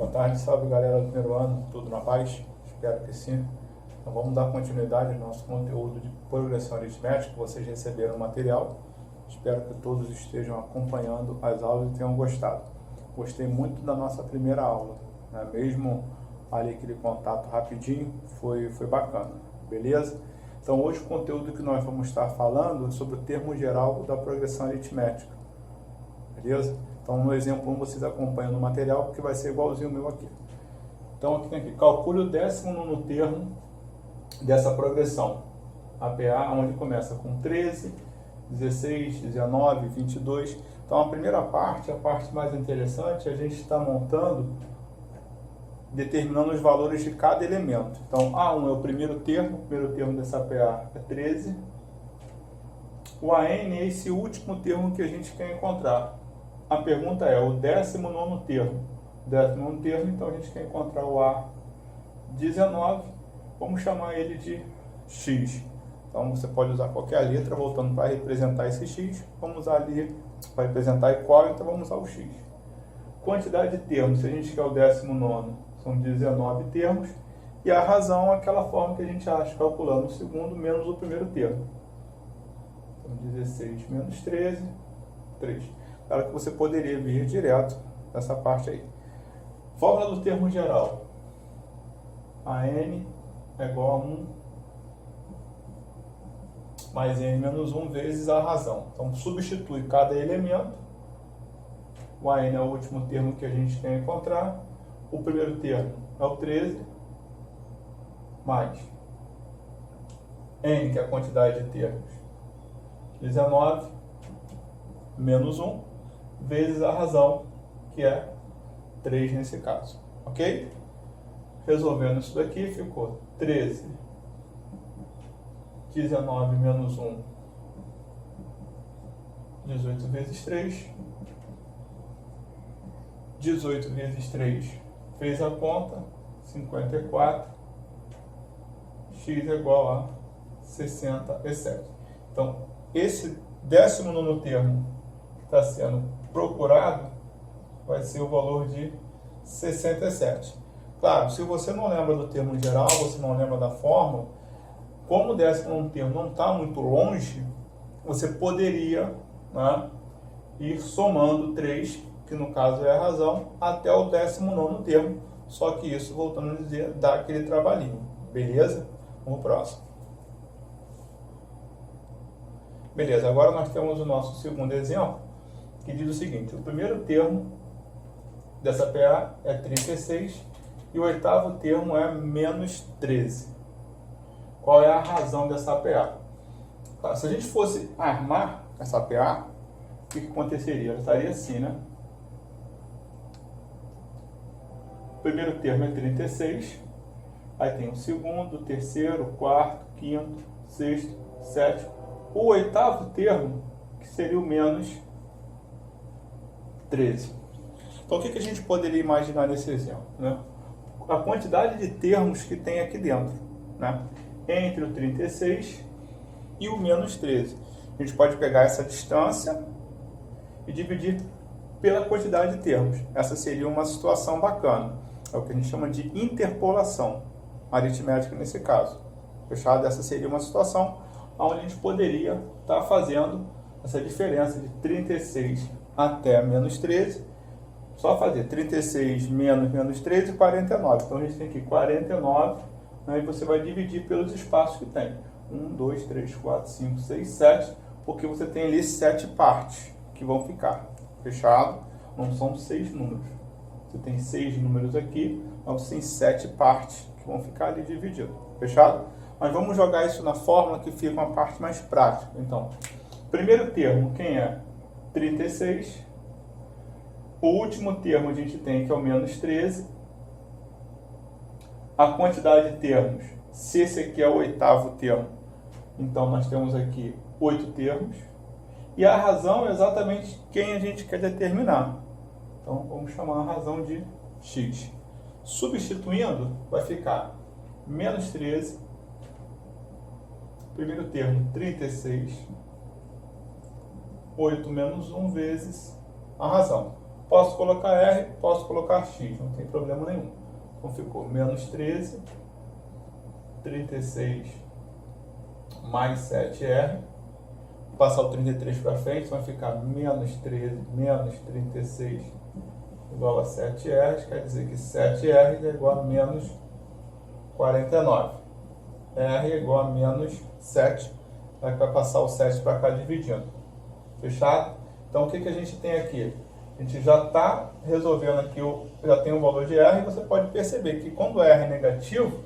Boa tarde, salve galera do primeiro ano, tudo na paz? Espero que sim. Então vamos dar continuidade ao nosso conteúdo de progressão aritmética. Vocês receberam o material, espero que todos estejam acompanhando as aulas e tenham gostado. Gostei muito da nossa primeira aula, né? Mesmo ali aquele contato rapidinho, foi bacana, beleza? Então hoje o conteúdo que nós vamos estar falando é sobre o termo geral da progressão aritmética, beleza? Então no exemplo 1 vocês acompanham no material, porque vai ser igualzinho o meu aqui. Então aqui tem aqui, calcule o 19º termo dessa progressão, APA, onde começa com 13, 16, 19, 22. Então a primeira parte, a parte mais interessante, a gente está montando, determinando os valores de cada elemento. Então A1 é o primeiro termo dessa APA é 13. O AN é esse último termo que a gente quer encontrar. A pergunta é o 19º termo. O 19º termo, então a gente quer encontrar o A19, vamos chamar ele de X. Então você pode usar qualquer letra, voltando para representar esse X, vamos usar ali para representar igual, então vamos usar o X. Quantidade de termos, se a gente quer o 19º, são 19 termos, e a razão é aquela forma que a gente acha, calculando o segundo menos o primeiro termo. Então 16 menos 13, 3. Claro que você poderia vir direto nessa parte aí. Fórmula do termo geral. A n é igual a 1 mais n menos 1 vezes a razão. Então substitui cada elemento. O AN é o último termo que a gente quer encontrar. O primeiro termo é o 13, mais n, que é a quantidade de termos, 19, menos 1, vezes a razão, que é 3 nesse caso, ok? Resolvendo isso daqui, ficou 13, 19 menos 1, 18 vezes 3, 18 vezes 3, fez a conta, 54, x é igual a 67. Então, esse 19º termo que está sendo procurado vai ser o valor de 67. Claro, se você não lembra do termo geral, você não lembra da fórmula, como o 19º termo não está muito longe, você poderia, né, ir somando 3, que no caso é a razão, até o 19º termo, só que isso, voltando a dizer, dá aquele trabalhinho, beleza? Vamos pro próximo. Beleza, agora nós temos o nosso segundo exemplo, que diz o seguinte: o primeiro termo dessa PA é 36 e o oitavo termo é menos 13. Qual é a razão dessa PA? Tá, se a gente fosse armar essa PA, o que aconteceria? Ela estaria assim, né? O primeiro termo é 36, aí tem o segundo, o terceiro, o quarto, o quinto, o sexto, o sétimo. O oitavo termo, que seria o menos 13. Então o que a gente poderia imaginar nesse exemplo, né? A quantidade de termos que tem aqui dentro, né? Entre o 36 e o menos 13. A gente pode pegar essa distância e dividir pela quantidade de termos. Essa seria uma situação bacana. É o que a gente chama de interpolação aritmética nesse caso. Fechado? Essa seria uma situação onde a gente poderia estar fazendo essa diferença de 36 até menos 13. Só fazer 36 menos 13, 49. Então a gente tem aqui 49, né, e você vai dividir pelos espaços que tem. 1, 2, 3, 4, 5, 6, 7, porque você tem ali 7 partes que vão ficar. Fechado? Não são 6 números. Você tem 6 números aqui, mas você tem 7 partes que vão ficar ali dividido. Fechado? Mas vamos jogar isso na fórmula que fica uma parte mais prática. Então, primeiro termo, quem é? 36. O último termo a gente tem que é o menos 13. A quantidade de termos, se esse aqui é o oitavo termo, então nós temos aqui 8 termos. E a razão é exatamente quem a gente quer determinar. Então vamos chamar a razão de x. Substituindo, vai ficar menos 13, primeiro termo 36, 8 menos 1 vezes a razão. Posso colocar R, posso colocar X, não tem problema nenhum. Então ficou menos 13, 36 mais 7R. Vou passar o 33 para frente, vai ficar menos 13 menos 36 igual a 7R, quer dizer que 7R é igual a menos 49. R é igual a menos 7, vai passar o 7 para cá dividindo. Fechado? Então o que a gente tem aqui? A gente já está resolvendo aqui, já tem o valor de R, e você pode perceber que quando R é negativo,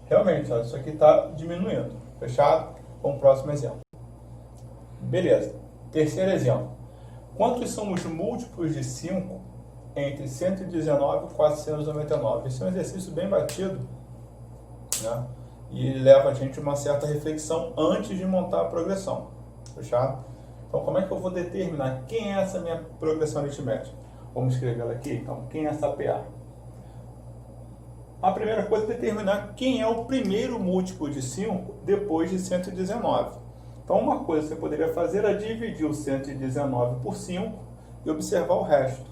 realmente, ó, isso aqui está diminuindo. Fechado? Vamos para o próximo exemplo. Beleza. Terceiro exemplo. Quantos são os múltiplos de 5 entre 119 e 499? Esse é um exercício bem batido, né? E leva a gente a uma certa reflexão antes de montar a progressão. Fechado? Então, como é que eu vou determinar quem é essa minha progressão aritmética? Vamos escrever ela aqui. Então, quem é essa PA? A primeira coisa é determinar quem é o primeiro múltiplo de 5 depois de 119. Então, uma coisa que você poderia fazer é dividir o 119 por 5 e observar o resto.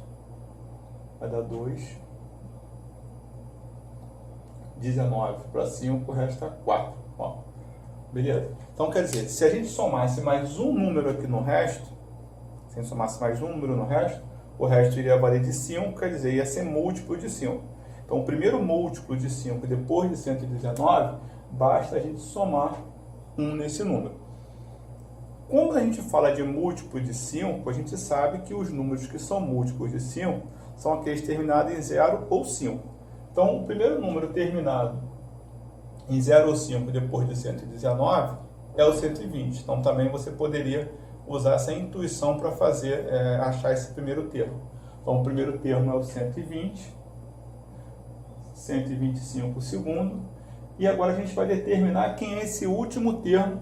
Vai dar 2. 19 para 5, resta 4. Ó, beleza? Então, quer dizer, se a gente somasse mais um número aqui no resto, se a gente somasse mais um número no resto, o resto iria valer de 5, quer dizer, ia ser múltiplo de 5. Então, o primeiro múltiplo de 5 depois de 119, basta a gente somar 1 nesse número. Quando a gente fala de múltiplo de 5, a gente sabe que os números que são múltiplos de 5 são aqueles terminados em 0 ou 5. Então, o primeiro número terminado em 0 ou 5 depois de 119 é o 120. Então, também você poderia usar essa intuição para fazer, achar esse primeiro termo. Então, o primeiro termo é o 120, 125 o segundo. E agora a gente vai determinar quem é esse último termo,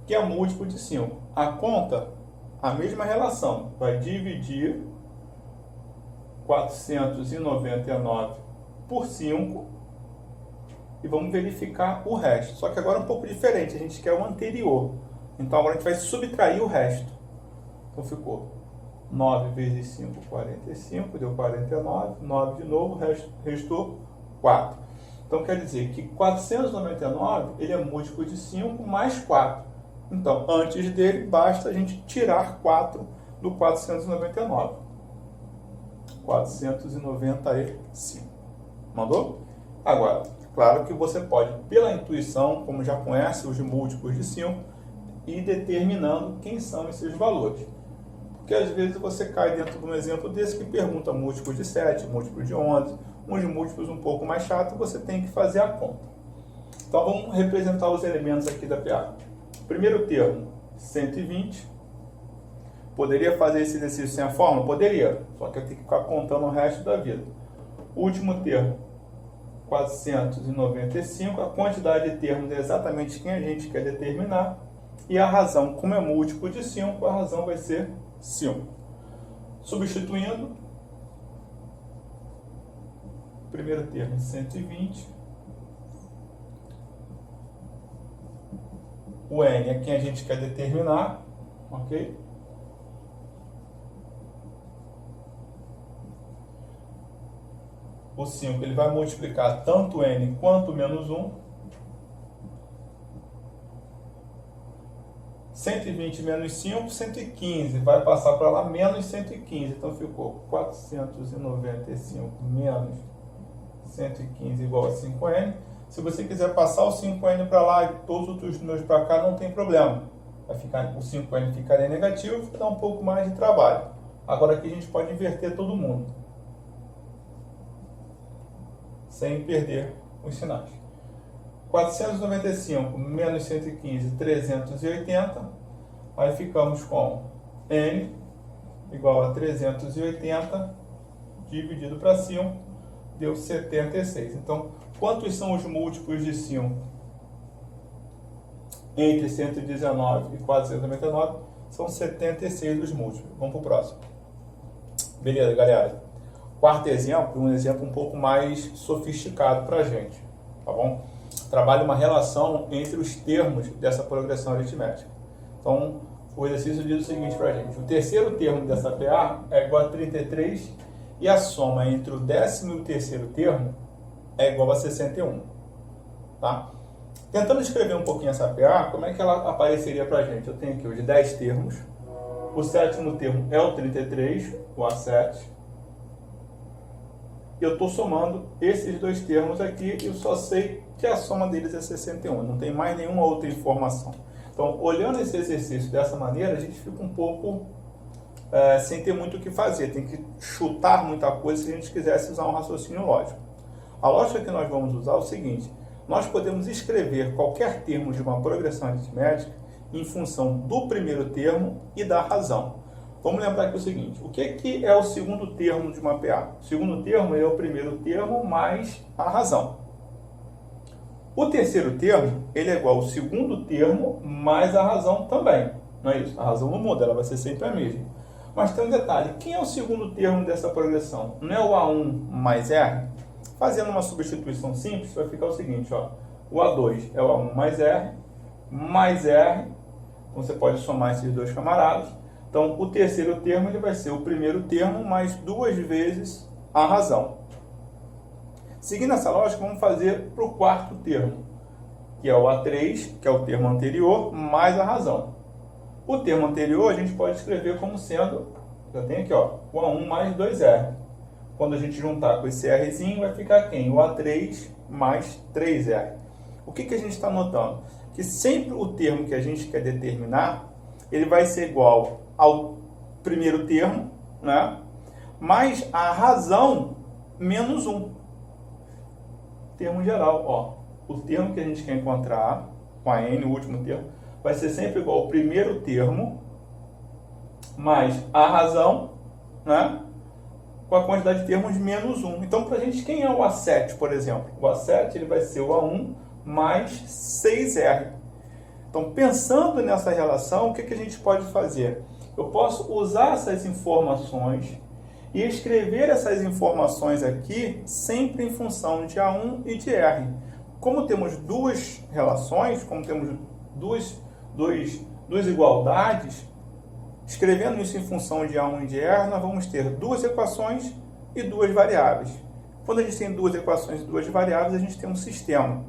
que é múltiplo de 5. A conta, a mesma relação, vai dividir 499 por 5 e vamos verificar o resto. Só que agora é um pouco diferente, a gente quer o anterior. Então agora a gente vai subtrair o resto. Então ficou 9 vezes 5, 45, deu 49, 9 de novo, restou 4. Então quer dizer que 499 ele é múltiplo de 5 mais 4. Então, antes dele, basta a gente tirar 4 do 499. 495. Mandou? Agora, claro que você pode, pela intuição, como já conhece os múltiplos de 5, ir determinando quem são esses valores. Porque às vezes você cai dentro de um exemplo desse que pergunta múltiplo de 7, múltiplo de 11, uns múltiplos um pouco mais chatos, você tem que fazer a conta. Então vamos representar os elementos aqui da PA. Primeiro termo, 120. Poderia fazer esse exercício sem a fórmula? Poderia, só que eu tenho que ficar contando o resto da vida. Último termo, 495. A quantidade de termos é exatamente quem a gente quer determinar. E a razão, como é múltiplo de 5, a razão vai ser 5. Substituindo, primeiro termo, 120. O N é quem a gente quer determinar, ok? O 5 ele vai multiplicar tanto N quanto menos 1. 120 menos 5, 115. Vai passar para lá menos 115. Então ficou 495 menos 115 igual a 5N. Se você quiser passar o 5N para lá e todos os outros números para cá, não tem problema. Vai ficar, o 5N ficaria negativo, dá um pouco mais de trabalho. Agora aqui a gente pode inverter todo mundo, sem perder os sinais. 495 menos 115, 380. Aí ficamos com N igual a 380 dividido para 5, deu 76. Então, quantos são os múltiplos de 5 entre 119 e 499? São 76 os múltiplos. Vamos para o próximo. Beleza, galera? Quarto exemplo, um exemplo um pouco mais sofisticado para a gente, tá bom? Trabalha uma relação entre os termos dessa progressão aritmética. Então, o exercício diz o seguinte para a gente: o terceiro termo dessa PA é igual a 33 e a soma entre o 10º e o terceiro termo é igual a 61. Tá? Tentando escrever um pouquinho essa PA, como é que ela apareceria para a gente? Eu tenho aqui os 10 termos, o 7º termo é o 33, o A7, e eu estou somando esses dois termos aqui e eu só sei que a soma deles é 61, não tem mais nenhuma outra informação. Então, olhando esse exercício dessa maneira, a gente fica um pouco sem ter muito o que fazer, tem que chutar muita coisa se a gente quisesse usar um raciocínio lógico. A lógica que nós vamos usar é o seguinte: nós podemos escrever qualquer termo de uma progressão aritmética em função do primeiro termo e da razão. Vamos lembrar aqui o seguinte: o que é o segundo termo de uma PA? O segundo termo é o primeiro termo mais a razão. O terceiro termo ele é igual ao segundo termo mais a razão também. Não é isso? A razão não muda, ela vai ser sempre a mesma. Mas tem um detalhe: quem é o segundo termo dessa progressão? Não é o A1 mais R? Fazendo uma substituição simples, vai ficar o seguinte, ó. O A2 é o A1 mais R. Então, você pode somar esses dois camaradas. Então, o terceiro termo ele vai ser o primeiro termo mais 2 vezes a razão. Seguindo essa lógica, vamos fazer para o quarto termo, que é o A3, que é o termo anterior, mais a razão. O termo anterior a gente pode escrever como sendo, já tem aqui, ó, o A1 mais 2R. Quando a gente juntar com esse Rzinho, vai ficar quem? O A3 mais 3R. O que a gente está notando? Que sempre o termo que a gente quer determinar, ele vai ser igual ao primeiro termo, né? Mais a razão menos 1. Termo geral, ó. O termo que a gente quer encontrar, com a N, o último termo, vai ser sempre igual ao primeiro termo mais a razão, né? Com a quantidade de termos menos 1. Então, para a gente, quem é o A7, por exemplo? O A7 ele vai ser o A1 mais 6R. Então, pensando nessa relação, o que a gente pode fazer? Eu posso usar essas informações e escrever essas informações aqui sempre em função de A1 e de R. Como temos duas relações, como temos duas igualdades, escrevendo isso em função de A1 e de R, nós vamos ter duas equações e duas variáveis. Quando a gente tem duas equações e duas variáveis, a gente tem um sistema.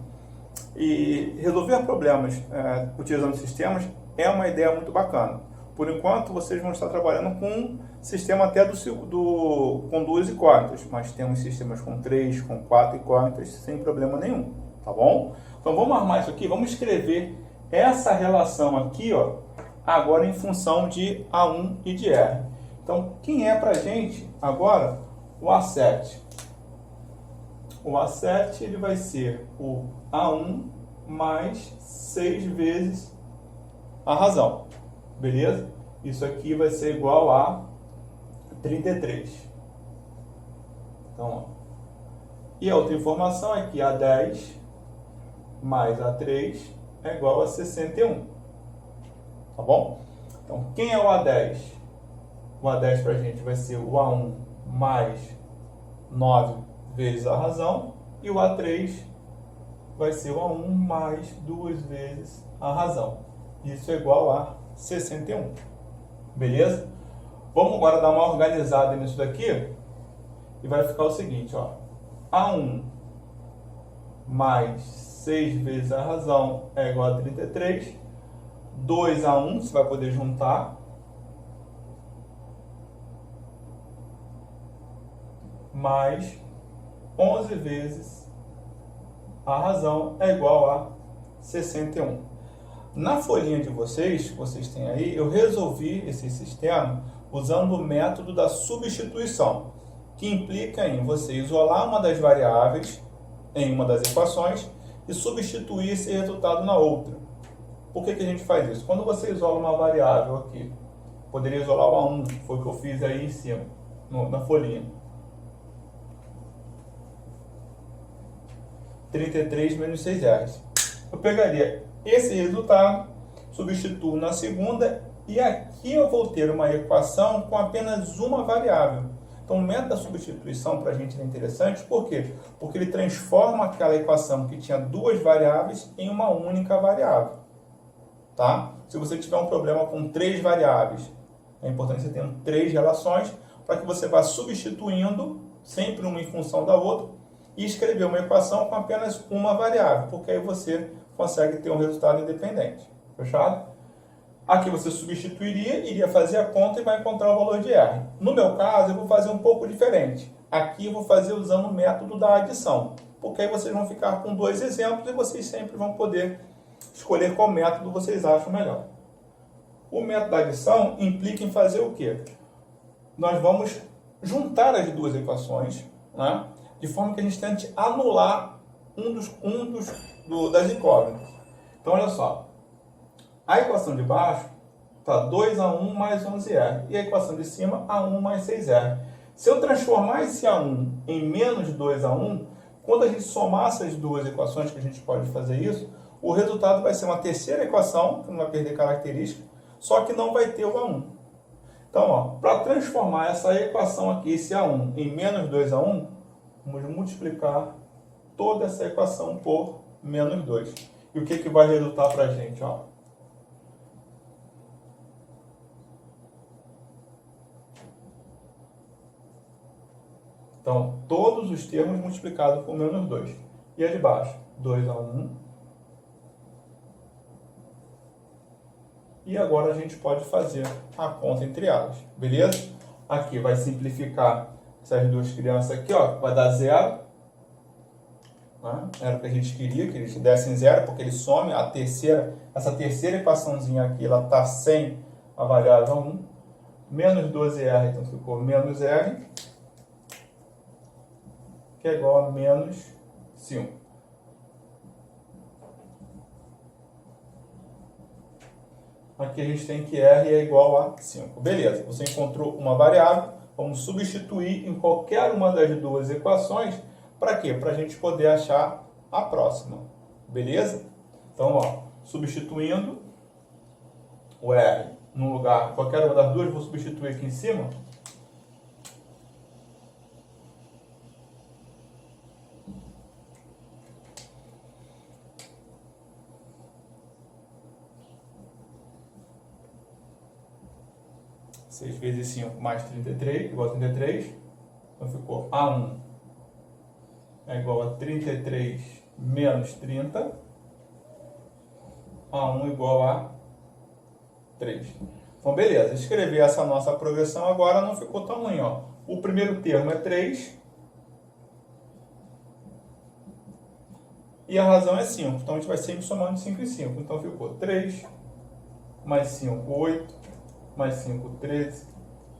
E resolver problemas utilizando sistemas é uma ideia muito bacana. Por enquanto, vocês vão estar trabalhando com um sistema até com 2 incógnitas, mas temos sistemas com 3, com 4 incógnitas sem problema nenhum, tá bom? Então vamos armar isso aqui, vamos escrever essa relação aqui, ó, agora em função de A1 e de R. Então, quem é para a gente agora? O A7. O A7 ele vai ser o A1 mais 6 vezes a razão. Beleza? Isso aqui vai ser igual a 33. Então, ó. E a outra informação é que A10 mais A3 é igual a 61. Tá bom? Então, quem é o A10? O A10 para a gente vai ser o A1 mais 9 vezes a razão. E o A3 vai ser o A1 mais 2 vezes a razão. Isso é igual a 61. Beleza? Vamos agora dar uma organizada nisso daqui. E vai ficar o seguinte, ó. A1 mais 6 vezes a razão é igual a 33. 2A1, você vai poder juntar. Mais 11 vezes a razão é igual a 61. Na folhinha de vocês, que vocês têm aí, eu resolvi esse sistema usando o método da substituição, que implica em você isolar uma das variáveis em uma das equações e substituir esse resultado na outra. Por que a gente faz isso? Quando você isola uma variável aqui, poderia isolar o A1, que foi o que eu fiz aí em cima, na folhinha. 33 menos 6R. Eu pegaria esse resultado, substituo na segunda e aqui eu vou ter uma equação com apenas uma variável. Então o método da substituição para a gente é interessante, por quê? Porque ele transforma aquela equação que tinha duas variáveis em uma única variável. Tá? Se você tiver um problema com 3 variáveis, é importante que você tenha 3 relações, para que você vá substituindo sempre uma em função da outra e escrever uma equação com apenas uma variável, porque aí você consegue ter um resultado independente. Fechado? Aqui você substituiria, iria fazer a conta e vai encontrar o valor de R. No meu caso, eu vou fazer um pouco diferente. Aqui eu vou fazer usando o método da adição, porque aí vocês vão ficar com dois exemplos e vocês sempre vão poder escolher qual método vocês acham melhor. O método da adição implica em fazer o quê? Nós vamos juntar as duas equações, né, de forma que a gente tente anular das incógnitas. Então, olha só. A equação de baixo está 2A1 mais 11R. E a equação de cima, A1 mais 6R. Se eu transformar esse A1 em menos 2A1, quando a gente somar essas duas equações, que a gente pode fazer isso, o resultado vai ser uma terceira equação, que não vai perder característica, só que não vai ter o A1. Então, para transformar essa equação aqui, esse A1, em menos 2A1, vamos multiplicar toda essa equação por menos 2. E o que vai resultar para a gente? Ó? Então, todos os termos multiplicados por menos 2. E a de baixo? 2A1. E agora a gente pode fazer a conta entre elas. Beleza? Aqui vai simplificar essas duas crianças aqui, ó. Vai dar 0. Né? Era o que a gente queria, que eles dessem 0, porque ele some a terceira. Essa terceira equaçãozinha aqui, ela está sem a variável 1. Menos 12R, então ficou menos R, que é igual a menos 5. Aqui a gente tem que R é igual a 5. Beleza, você encontrou uma variável, vamos substituir em qualquer uma das duas equações. Para quê? Para a gente poder achar a próxima. Beleza? Então, ó, substituindo o R no lugar, qualquer uma das duas, vou substituir aqui em cima. Seis vezes 5 mais 33, igual a 33. Então ficou A1 é igual a 33 menos 30. A1 igual a 3. Então, beleza. Escrever essa nossa progressão agora não ficou tão ruim. Ó. O primeiro termo é 3. E a razão é 5. Então, a gente vai sempre somando 5 e 5. Então, ficou 3 mais 5, 8. Mais 5, 13.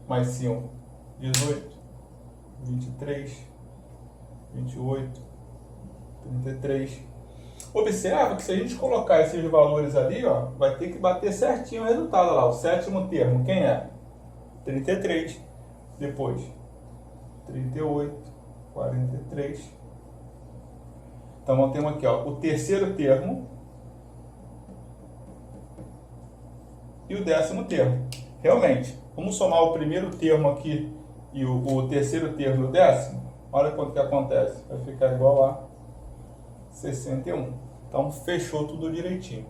Mais 5, 18. 23. 28. 33. Observa que se a gente colocar esses valores ali, ó, vai ter que bater certinho o resultado lá. O sétimo termo, quem é? 33. Depois, 38. 43. Então, nós temos aqui, ó, o terceiro termo e o décimo termo. Realmente, vamos somar o primeiro termo aqui e o terceiro termo e o décimo. Olha quanto que acontece. Vai ficar igual a 61. Então, fechou tudo direitinho.